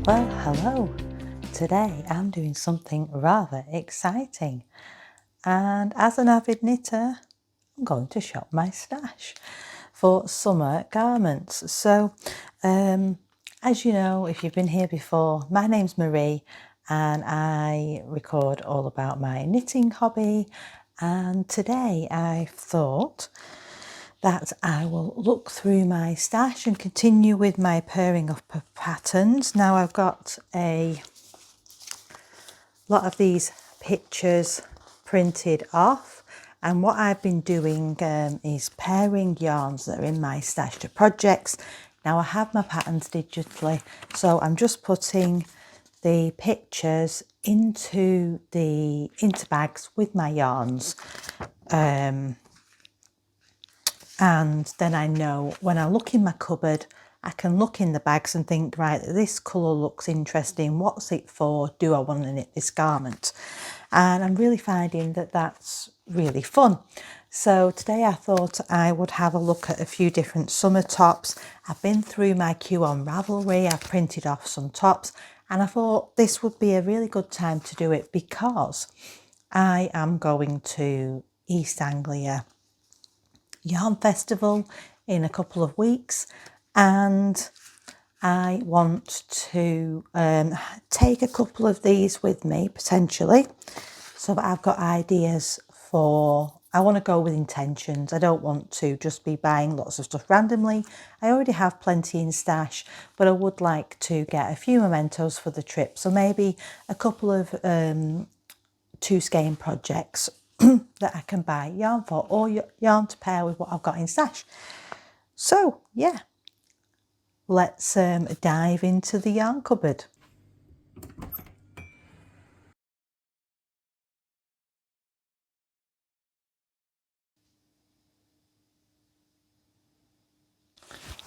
Well, hello. Today I'm doing something rather exciting, and as an avid knitter, I'm going to shop my stash for summer garments. As you know, if you've been here before, my name's Marie and I record all about my knitting hobby. And today I thought that I will look through my stash and continue with my pairing of patterns. Now I've got a lot of these pictures printed off, and what I've been doing is pairing yarns that are in my stash to projects. Now I have my patterns digitally, so I'm just putting the pictures into bags with my yarns, and then I know when I look in my cupboard, I can look in the bags and think, right, this colour looks interesting. What's it for? Do I want to knit this garment? And I'm really finding that that's really fun. So today I thought I would have a look at a few different summer tops. I've been through my queue on Ravelry. I've printed off some tops, and I thought this would be a really good time to do it because I am going to East Anglia Yarn Festival in a couple of weeks, and I want to take a couple of these with me potentially, so that I've got ideas for. I want to go with intentions. I don't want to just be buying lots of stuff randomly. I already have plenty in stash, but I would like to get a few mementos for the trip. So maybe a couple of two skein projects that I can buy yarn for, or yarn to pair with what I've got in stash. So yeah, let's dive into the yarn cupboard.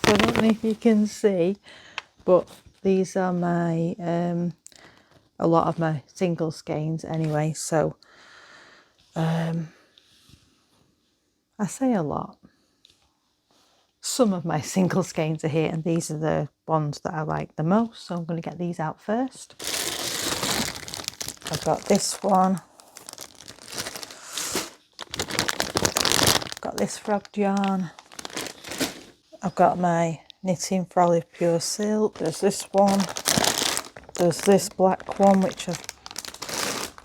So I don't know if you can see, but these are my a lot of my single skeins anyway. So I say a lot. Some of my single skeins are here, and these are the ones that I like the most. So I'm going to get these out first. I've got this one. I've got this frogged yarn. I've got my knitting for Olive Pure Silk. There's this one. There's this black one, which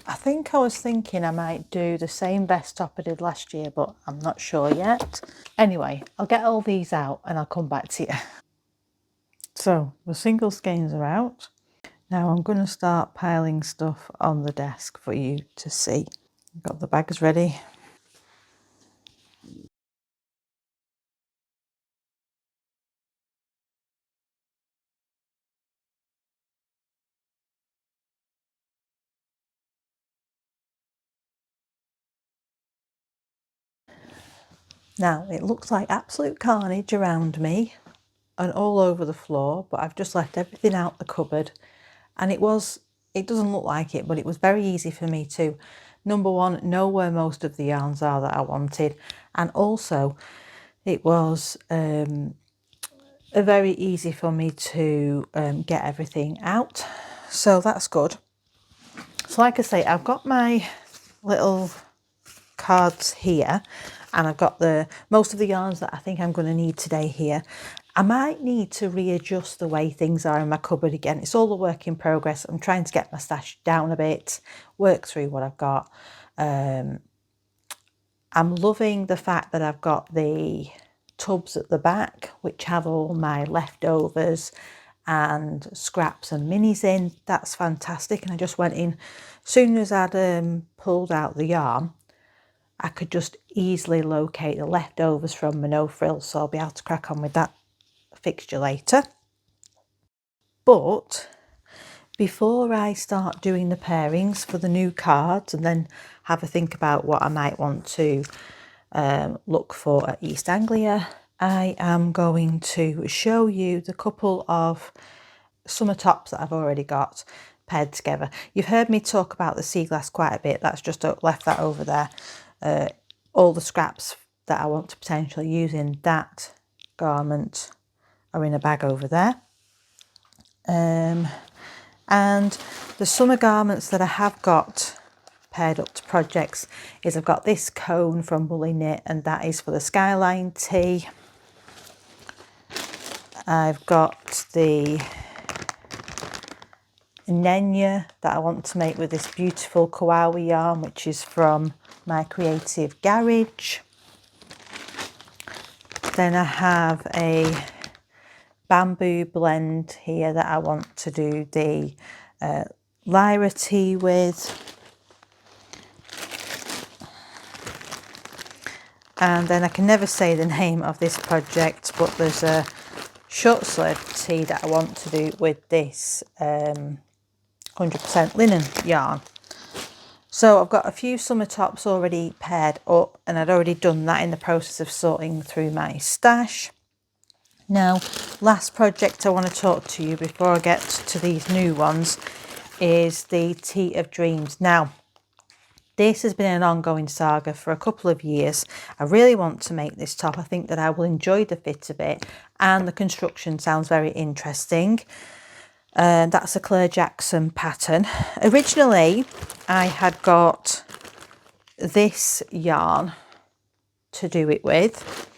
I think I was thinking I might do the same vest top I did last year, but I'm not sure yet. Anyway, I'll get all these out and I'll come back to you. So the single skeins are out. Now I'm going to start piling stuff on the desk for you to see. I've got the bags ready. Now it looks like absolute carnage around me and all over the floor, but I've just left everything out the cupboard, and it doesn't look like it, but it was very easy for me to, number one, know where most of the yarns are that I wanted, and also it was very easy for me to get everything out, so that's good. So like I say, I've got my little cards here, and I've got most of the yarns that I think I'm going to need today here. I might need to readjust the way things are in my cupboard again. It's all a work in progress. I'm trying to get my stash down a bit, work through what I've got. I'm loving the fact that I've got the tubs at the back, which have all my leftovers and scraps and minis in. That's fantastic. And I just went in, as soon as I'd pulled out the yarn, I could just easily locate the leftovers from my no frills, so I'll be able to crack on with that fixture later. But before I start doing the pairings for the new cards and then have a think about what I might want to look for at East Anglia, I am going to show you the couple of summer tops that I've already got paired together. You've heard me talk about the sea glass quite a bit. That's just left that over there. All the scraps that I want to potentially use in that garment are in a bag over there. And the summer garments that I have got paired up to projects is I've got this cone from Woolly Knit, and that is for the Skyline tee. I've got the Nenya that I want to make with this beautiful Kawaii yarn, which is from my Creative Garage. Then I have a bamboo blend here that I want to do the Lyra tee with. And then I can never say the name of this project, but there's a short sleeve tee that I want to do with this 100% linen yarn. So I've got a few summer tops already paired up, and I'd already done that in the process of sorting through my stash. Now, last project I want to talk to you before I get to these new ones is the Tea of Dreams. Now, this has been an ongoing saga for a couple of years. I really want to make this top. I think that I will enjoy the fit of it, and the construction sounds very interesting. That's a Claire Jackson pattern. Originally, I had got this yarn to do it with,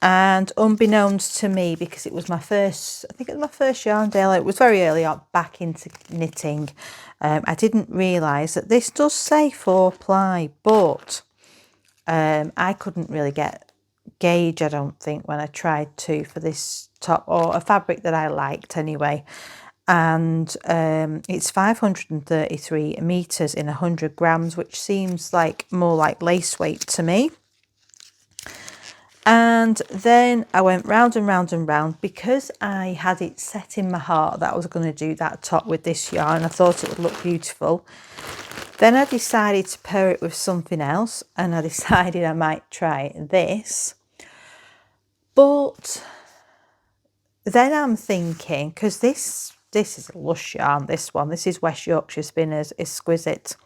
and unbeknownst to me, because it was my first, I think it was my first yarn day, it was very early on back into knitting, I didn't realise that this does say 4-ply, but I couldn't really gauge, I don't think, when I tried to for this top, or a fabric that I liked anyway. And it's 533 meters in 100 grams, which seems like more like lace weight to me. And then I went round and round and round, because I had it set in my heart that I was going to do that top with this yarn. I thought it would look beautiful. Then I decided to pair it with something else, and I decided I might try this. But then I'm thinking, because this is a lush yarn, this is West Yorkshire Spinners Exquisite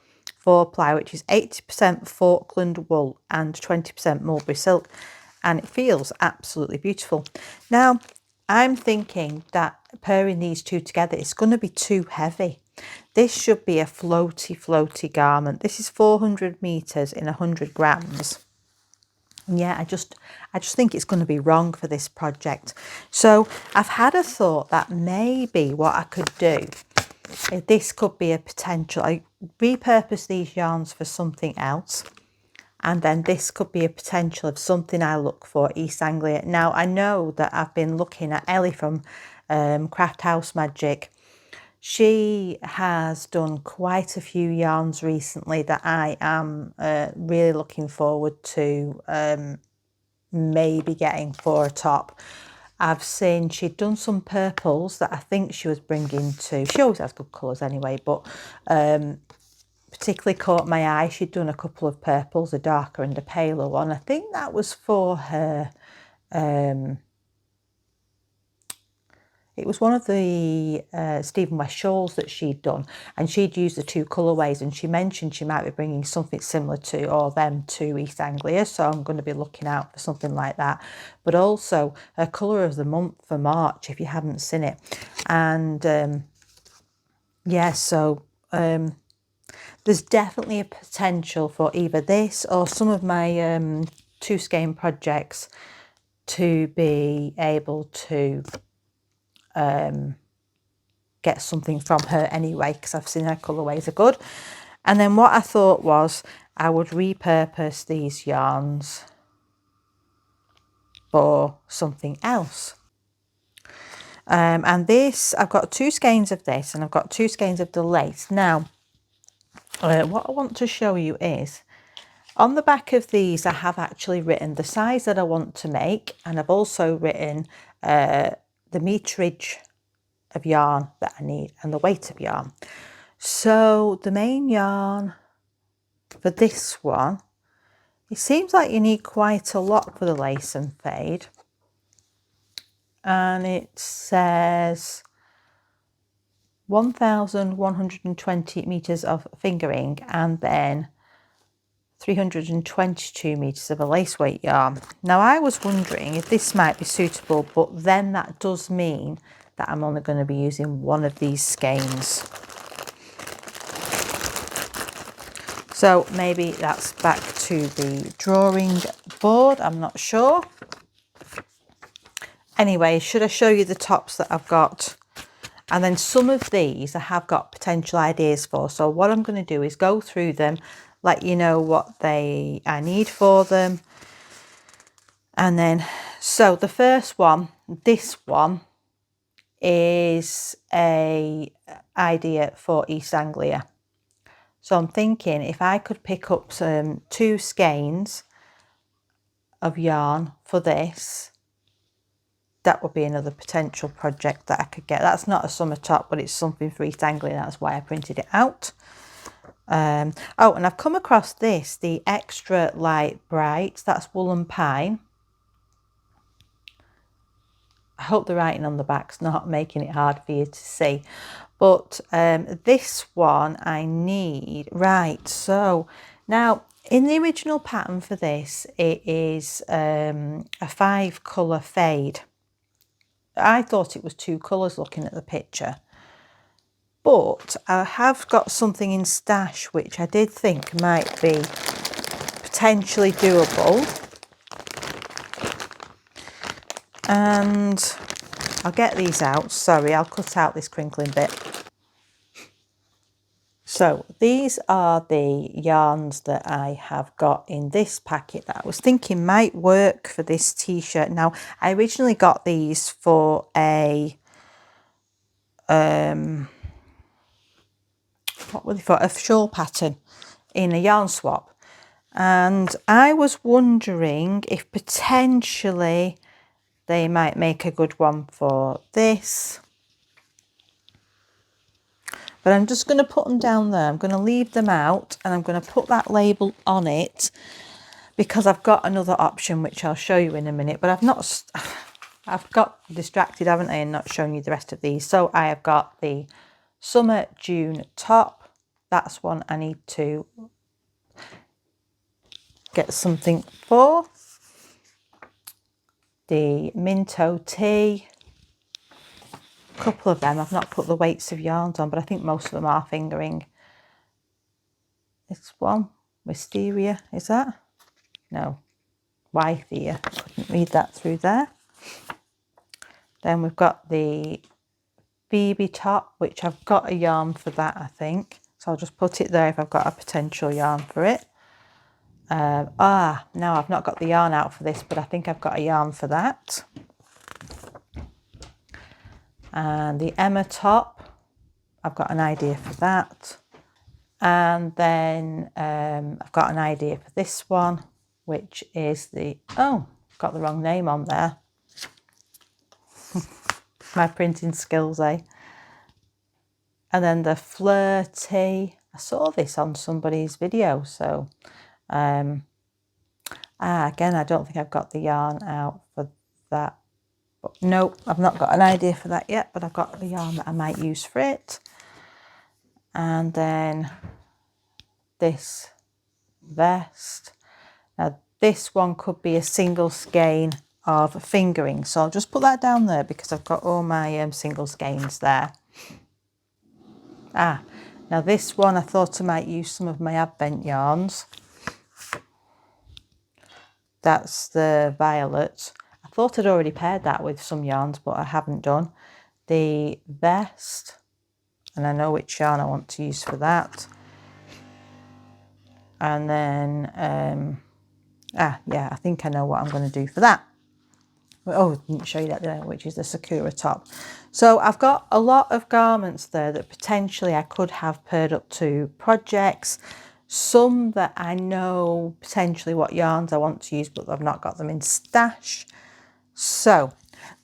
4-ply, which is 80% Falkland wool and 20% mulberry silk, and it feels absolutely beautiful. Now, I'm thinking that pairing these two together is going to be too heavy. This should be a floaty garment. This is 400 meters in 100 grams. And yeah, I just think it's going to be wrong for this project. So I've had a thought that maybe what I could do, this could be a potential, I repurpose these yarns for something else, and then this could be a potential of something I look for East Anglia. Now, I know that I've been looking at Ellie from Craft House Magic. She has done quite a few yarns recently that I am really looking forward to maybe getting for a top. I've seen she'd done some purples that I think she was bringing to, she always has good colours anyway, but particularly caught my eye. She'd done a couple of purples, a darker and a paler one. I think that was for her, it was one of the Stephen West shawls that she'd done, and she'd used the two colourways, and she mentioned she might be bringing something similar to, or them to, East Anglia, so I'm going to be looking out for something like that. But also her colour of the month for March, if you haven't seen it. And yeah, so there's definitely a potential for either this or some of my two skein projects to be able to get something from her anyway, because I've seen her colourways are good. And then what I thought was I would repurpose these yarns for something else. And this, I've got two skeins of this, and I've got two skeins of the lace. Now, what I want to show you is, on the back of these, I have actually written the size that I want to make, and I've also written the meterage of yarn that I need and the weight of yarn. So the main yarn for this one, it seems like you need quite a lot for the lace and fade. And it says 1,120 meters of fingering, and then 322 meters of a lace weight yarn. Now, I was wondering if this might be suitable, but then that does mean that I'm only going to be using one of these skeins. So maybe that's back to the drawing board, I'm not sure. Anyway, should I show you the tops that I've got? And then some of these I have got potential ideas for. So what I'm going to do is go through them, let you know what I need for them. And then, so the first one, this one is a idea for East Anglia. So I'm thinking if I could pick up some 2 skeins of yarn for this, that would be another potential project that I could get. That's not a summer top, but it's something for East Anglia. That's why I printed it out. Oh, and I've come across this, the Extra Light Brights. That's Woolen Pine. I hope the writing on the back's not making it hard for you to see. But this one I need. Right, so now in the original pattern for this, it is a 5 colour fade. I thought it was 2 colours looking at the picture. But I have got something in stash which I did think might be potentially doable. And I'll get these out. Sorry, I'll cut out this crinkling bit. So these are the yarns that I have got in this packet that I was thinking might work for this t-shirt. Now, I originally got these for a what were they for? A shawl pattern in a yarn swap. And I was wondering if potentially they might make a good one for this. But I'm just going to put them down there. I'm going to leave them out and I'm going to put that label on it because I've got another option which I'll show you in a minute. But I've got distracted, haven't I, and not shown you the rest of these. So I have got the Summer June top. That's one I need to get something for. The Minto Tea. A couple of them, I've not put the weights of yarns on, but I think most of them are fingering. This one, Wisteria, is that? No, Wythia, couldn't read that through there. Then we've got the Phoebe top, which I've got a yarn for that, I think. So I'll just put it there if I've got a potential yarn for it. No, I've not got the yarn out for this, but I think I've got a yarn for that. And the Emma top, I've got an idea for that. And then I've got an idea for this one, which is the, oh, got the wrong name on there. My printing skills, eh? And then the Flirty, I saw this on somebody's video, so again, I don't think I've got the yarn out for that. But nope, I've not got an idea for that yet, but I've got the yarn that I might use for it. And then this vest. Now this one could be a single skein of fingering, so I'll just put that down there because I've got all my single skeins there. Now this one I thought I might use some of my Advent yarns. That's the Violet. I thought I'd already paired that with some yarns, but I haven't done. The vest, and I know which yarn I want to use for that. And then, yeah, I think I know what I'm going to do for that. Oh, I didn't show you that there, which is the Sakura top. So I've got a lot of garments there that potentially I could have paired up to projects. Some that I know potentially what yarns I want to use, but I've not got them in stash. So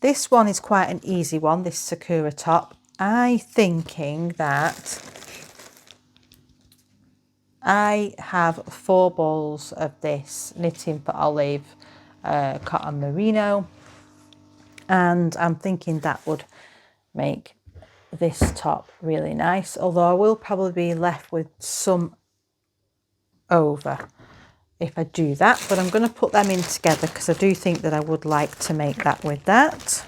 this one is quite an easy one, this Sakura top. I'm thinking that I have 4 balls of this knitting for Olive cotton merino, and I'm thinking that would make this top really nice, although I will probably be left with some over if I do that, but I'm going to put them in together because I do think that I would like to make that with that.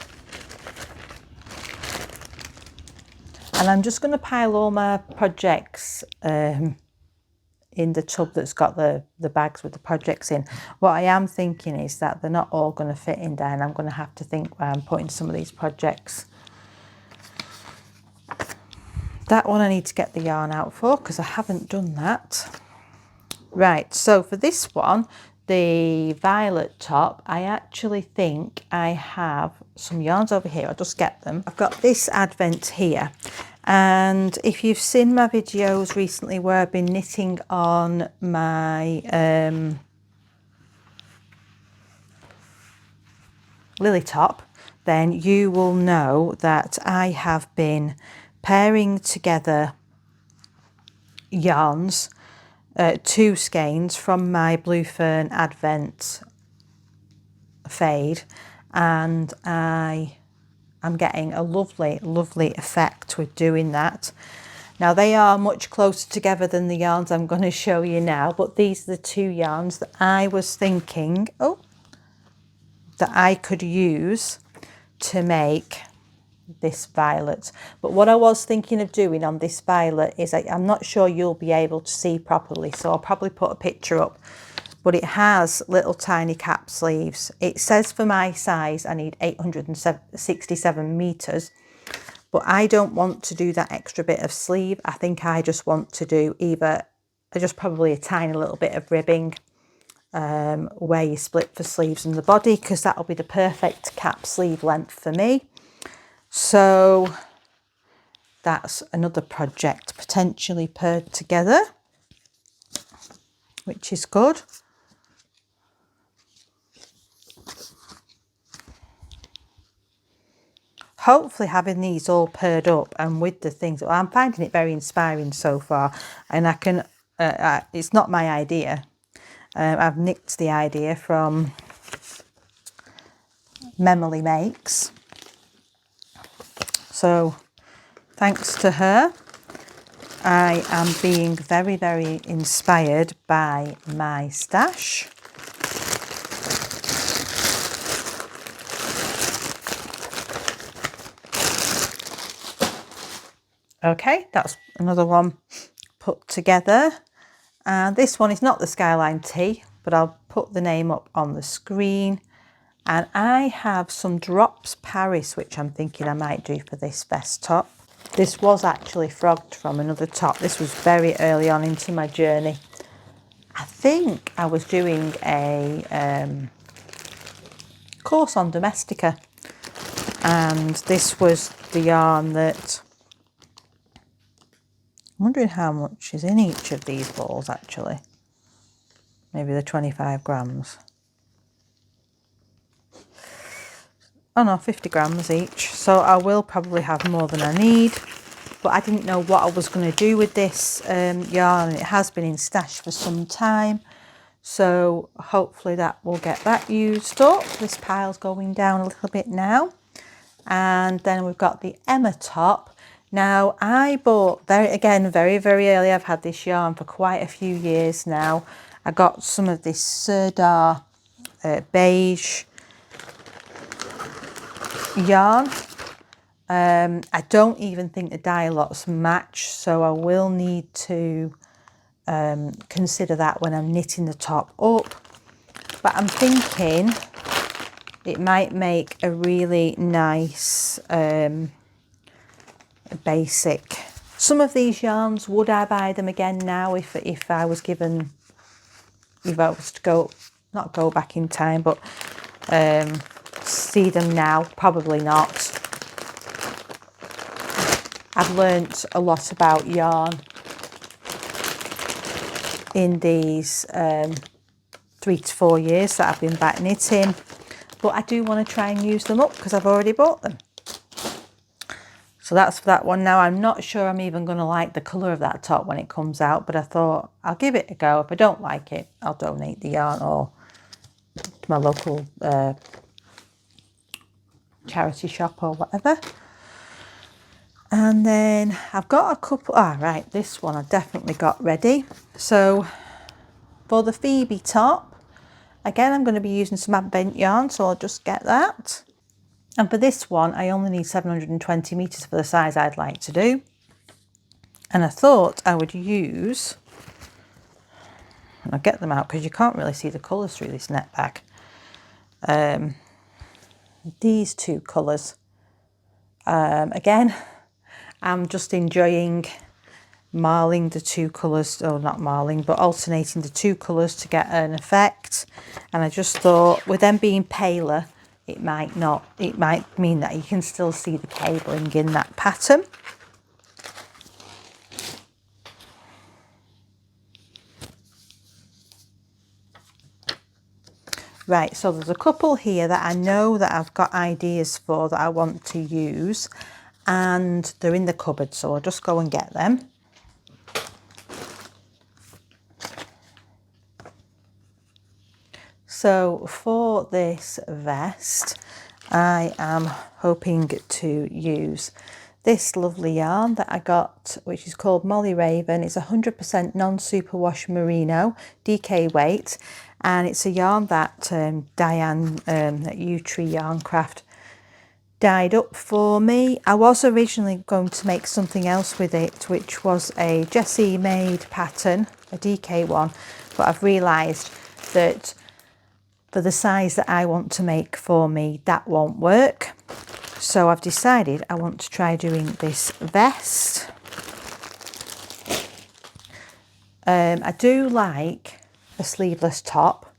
And I'm just going to pile all my projects in the tub that's got the bags with the projects in. What I am thinking is that they're not all going to fit in there, and I'm going to have to think where I'm putting some of these projects. That one I need to get the yarn out for because I haven't done that. Right, so for this one, the violet top, I actually think I have some yarns over here. I'll just get them. I've got this advent here. And if you've seen my videos recently where I've been knitting on my lily top, then you will know that I have been pairing together yarns, 2 skeins from my Blue Fern Advent fade, and I'm getting a lovely effect with doing that. Now they are much closer together than the yarns I'm going to show you now, but these are the 2 yarns that I was thinking that I could use to make this violet. But what I was thinking of doing on this violet is I'm not sure you'll be able to see properly, so I'll probably put a picture up, but it has little tiny cap sleeves. It says for my size I need 867 meters, but I don't want to do that extra bit of sleeve. I think I just want to do just probably a tiny little bit of ribbing where you split for sleeves and the body, because that'll be the perfect cap sleeve length for me. So that's another project potentially paired together, which is good. Hopefully having these all paired up and with the things, well, I'm finding it very inspiring so far, and I can, it's not my idea. I've nicked the idea from Memily Makes. So thanks to her, I am being very inspired by my stash. Okay, that's another one put together. And this one is not the Skyline Tee, but I'll put the name up on the screen. And I have some Drops Paris, which I'm thinking I might do for this vest top. This was actually frogged from another top. This was very early on into my journey. I think I was doing a course on Domestica, and this was the yarn that, I'm wondering how much is in each of these balls actually. Maybe they're 25 grams. Oh no, 50 grams each. So I will probably have more than I need, but I didn't know what I was going to do with this yarn. It has been in stash for some time, so hopefully that will get that used up. This pile's going down a little bit now. And then we've got the Emma top. Now I bought very early. I've had this yarn for quite a few years now. I got some of this Sirdar beige yarn. I don't even think the dye lots match, so I will need to consider that when I'm knitting the top up. But I'm thinking it might make a really nice basic. Some of these yarns, would I buy them again now if I was given, if I was to go, not go back in time, but see them now? Probably not. I've learnt a lot about yarn in these 3 to 4 years that I've been back knitting, but I do want to try and use them up because I've already bought them. So that's for that one. Now I'm not sure I'm even going to like the colour of that top when it comes out, but I thought I'll give it a go. If I don't like it, I'll donate the yarn or to my local charity shop or whatever. And then I've got a couple, right, this one I definitely got ready. So for the Phoebe top, again, I'm going to be using some Advent yarn, so I'll just get that. And for this one, I only need 720 meters for the size I'd like to do. And I thought I would use, and I'll get them out because you can't really see the colours through this net bag. These two colours. Again, I'm just enjoying marling the two colours, or not marling, but alternating the two colours to get an effect. And I just thought with them being paler, it might mean that you can still see the cabling in that pattern. Right, so there's a couple here that I know that I've got ideas for that I want to use, and they're in the cupboard, so I'll just go and get them. So for this vest, I am hoping to use this lovely yarn that I got, which is called Molly Raven. It's 100% non-superwash merino, DK weight, and it's a yarn that Diane at U-Tree Yarncraft dyed up for me. I was originally going to make something else with it, which was a Jessie made pattern, a DK one, but I've realised that for the size that I want to make for me, that won't work. So I've decided I want to try doing this vest. I do like a sleeveless top,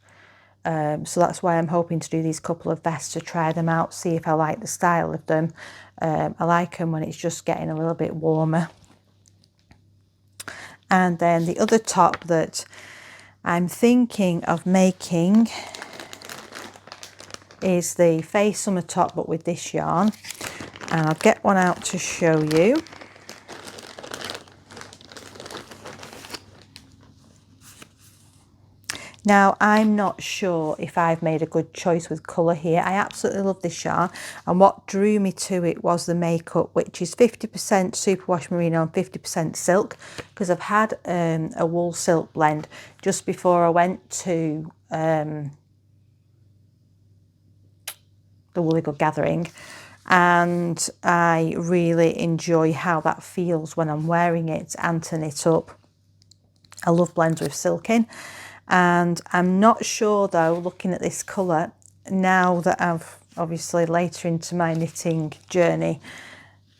so that's why I'm hoping to do these couple of vests to try them out, see if I like the style of them. I like them when it's just getting a little bit warmer. And then the other top that I'm thinking of making is the Faye Summer top, but with this yarn, and I'll get one out to show you. Now, I'm not sure if I've made a good choice with colour here. I absolutely love this yarn, and what drew me to it was the makeup, which is 50% superwash merino and 50% silk, because I've had a wool silk blend just before I went to the Woolly Good Gathering, and I really enjoy how that feels when I'm wearing it and to knit up. I love blends with silk in, and I'm not sure though, looking at this colour now that I've obviously later into my knitting journey,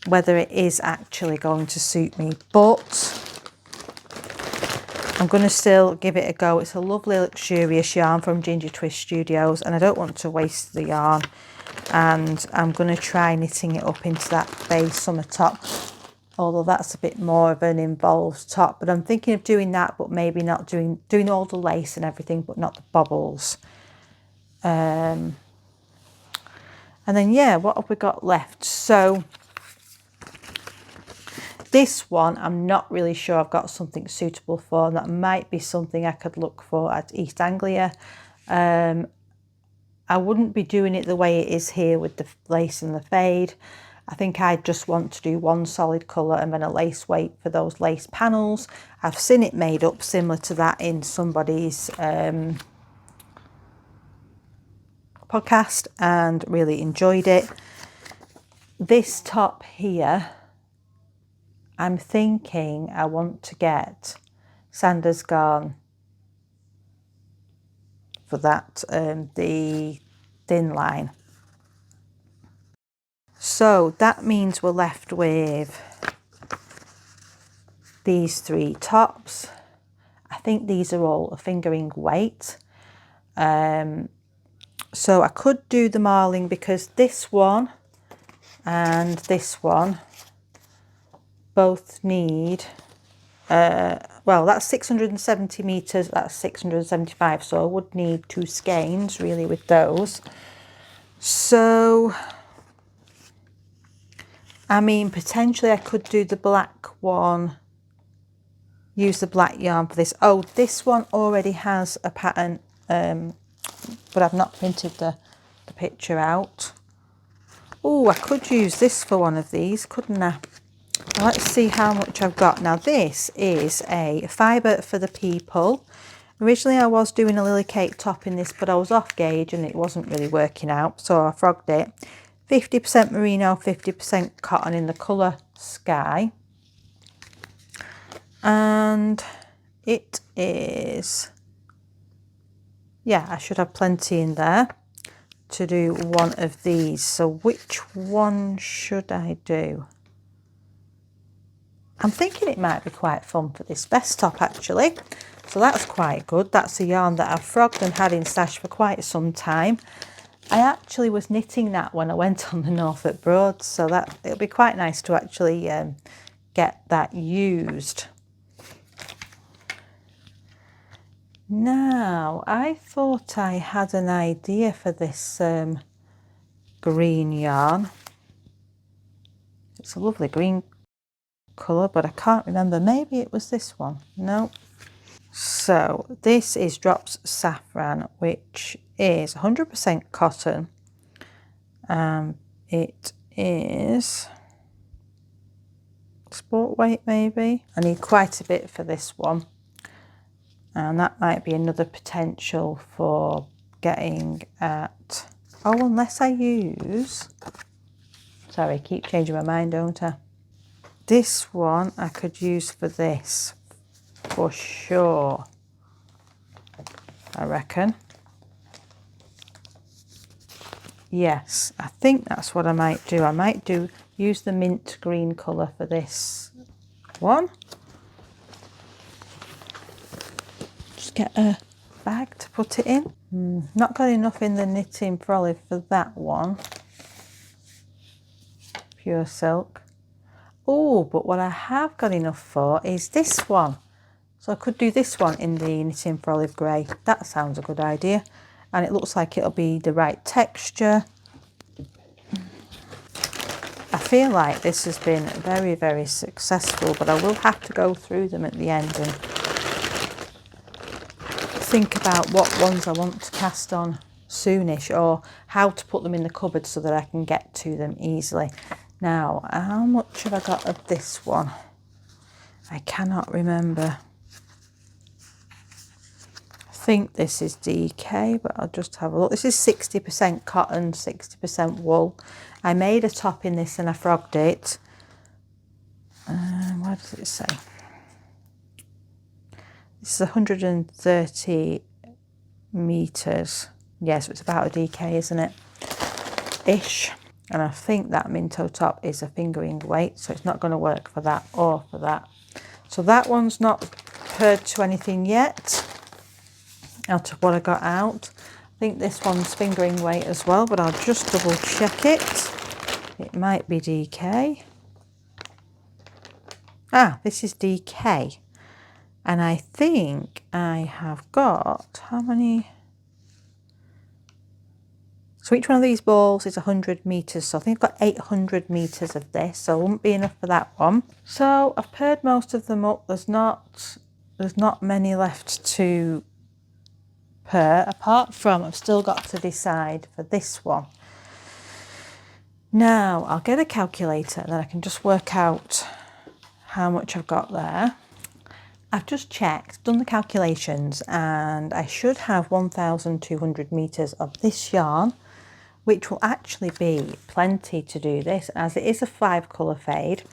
whether it is actually going to suit me, but I'm going to still give it a go. It's a lovely luxurious yarn from Ginger Twist Studios, and I don't want to waste the yarn, and I'm going to try knitting it up into that Faye Summer top, although that's a bit more of an involved top. But I'm thinking of doing that, but maybe not doing all the lace and everything, but not the bobbles. And then yeah, what have we got left? So this one I'm not really sure I've got something suitable for, and that might be something I could look for at East Anglia. I wouldn't be doing it the way it is here with the lace and the fade. I think I just want to do one solid colour and then a lace weight for those lace panels. I've seen it made up similar to that in somebody's podcast and really enjoyed it. This top here, I'm thinking I want to get Sanders Garn for that, the thin line. So that means we're left with these three tops. I think these are all a fingering weight. So I could do the marling, because this one and this one both need well, that's 670 meters, that's 675, so I would need 2 skeins really with those. So I mean, potentially I could do the black one, use the black yarn for this. Oh, this one already has a pattern, but I've not printed the picture out. Oh, I could use this for one of these, couldn't I? Let's see how much I've got. Now this is a fibre for the people. Originally I was doing a Lily Cake top in this, but I was off gauge and it wasn't really working out, so I frogged it. 50% merino, 50% cotton in the colour Sky. And it is, yeah, I should have plenty in there to do one of these. So which one should I do? I'm thinking it might be quite fun for this vest top actually. So that's quite good. That's a yarn that I've frogged and had in stash for quite some time. I actually was knitting that when I went on the Norfolk Broads, so that it'll be quite nice to actually get that used. Now, I thought I had an idea for this green yarn. It's a lovely green colour, but I can't remember. Maybe it was this one. No. So this is Drops Saffron, which is 100% cotton. It is sport weight maybe. I need quite a bit for this one. And that might be another potential for getting at, oh, unless I use, sorry, I keep changing my mind, don't I? This one I could use for this, for sure, I reckon. Yes, I think that's what I might do. I might use the mint green colour for this one. Get a bag to put it in. Not got enough in the knitting for olive for that one. Pure silk. Oh, but what I have got enough for is this one. So I could do this one in the knitting for olive grey. That sounds a good idea. And it looks like it'll be the right texture. I feel like this has been very, very successful, but I will have to go through them at the end and think about what ones I want to cast on soonish, or how to put them in the cupboard so that I can get to them easily. Now, how much have I got of this one? I cannot remember. I think this is DK, but I'll just have a look. This is 60% cotton, 60% wool. I made a top in this and I frogged it. What does it say? This is 130 meters. Yes, so it's about a DK, isn't it? Ish. And I think that Minto top is a fingering weight, so it's not going to work for that or for that. So that one's not paired to anything yet out of what I got out. I think this one's fingering weight as well, but I'll just double check it. It might be DK. Ah, this is DK. And I think I have got, how many? So each one of these balls is 100 meters. So I think I've got 800 meters of this. So it won't be enough for that one. So I've paired most of them up. There's not many left to pair, apart from I've still got to decide for this one. Now I'll get a calculator and then I can just work out how much I've got there. I've just checked, done the calculations, and I should have 1,200 meters of this yarn, which will actually be plenty to do this, as it is a 5-colour fade.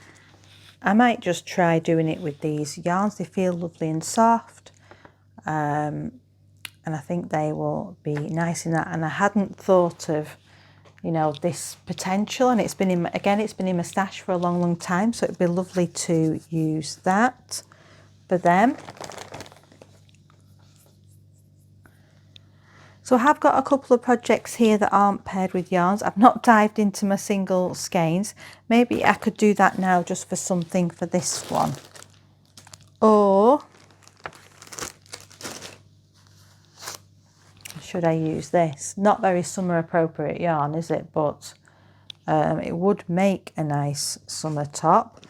I might just try doing it with these yarns. They feel lovely and soft, and I think they will be nice in that. And I hadn't thought of, you know, this potential, and it's been in, again, it's been in my stash for a long, long time, so it'd be lovely to use that for them. So I have got a couple of projects here that aren't paired with yarns. I've not dived into my single skeins. Maybe I could do that now just for something for this one. Or should I use this? Not very summer appropriate yarn, is it? But it would make a nice summer top.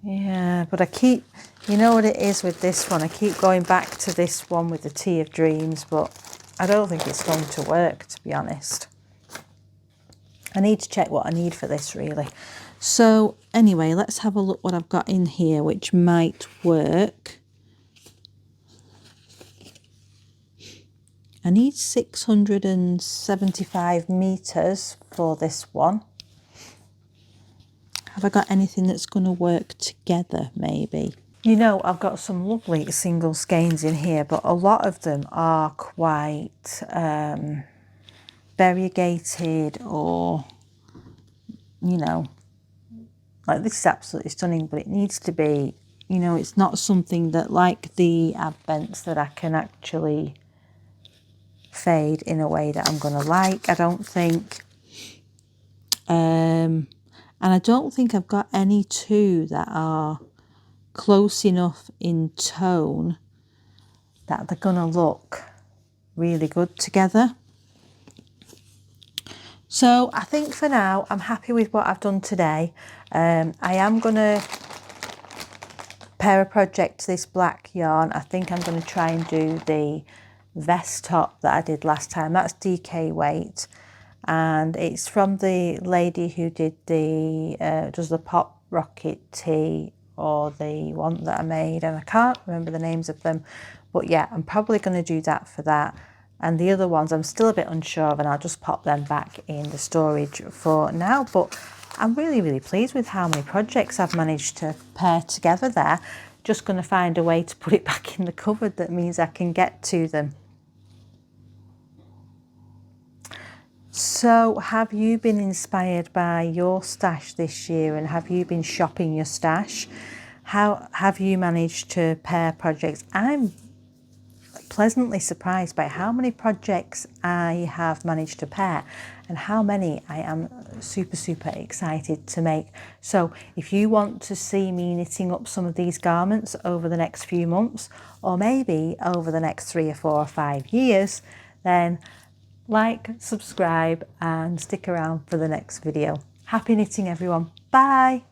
Yeah, but I keep, you know what it is with this one, I keep going back to this one with the Tea of Dreams, but I don't think it's going to work, to be honest. I need to check what I need for this, really. So anyway, let's have a look what I've got in here, which might work. I need 675 meters for this one. Have I got anything that's going to work together maybe? You know, I've got some lovely single skeins in here, but a lot of them are quite variegated, or, you know, like this is absolutely stunning, but it needs to be, you know, it's not something that, like the Advents, that I can actually fade in a way that I'm going to like, I don't think. And I don't think I've got any two that are close enough in tone that they're going to look really good together. So I think for now I'm happy with what I've done today. I am going to pair a project to this black yarn. I think I'm going to try and do the vest top that I did last time. That's DK weight, and it's from the lady who did the does the pop rocket tee, or the one that I made, and I can't remember the names of them, but yeah, I'm probably going to do that for that. And the other ones I'm still a bit unsure of, and I'll just pop them back in the storage for now. But I'm really, really pleased with how many projects I've managed to pair together there. Just going to find a way to put it back in the cupboard that means I can get to them. So have you been inspired by your stash this year, and have you been shopping your stash? How have you managed to pair projects? I'm pleasantly surprised by how many projects I have managed to pair, and how many I am super excited to make. So if you want to see me knitting up some of these garments over the next few months, or maybe over the next 3 or 4 or 5 years, then like, subscribe and stick around for the next video. Happy knitting everyone. Bye.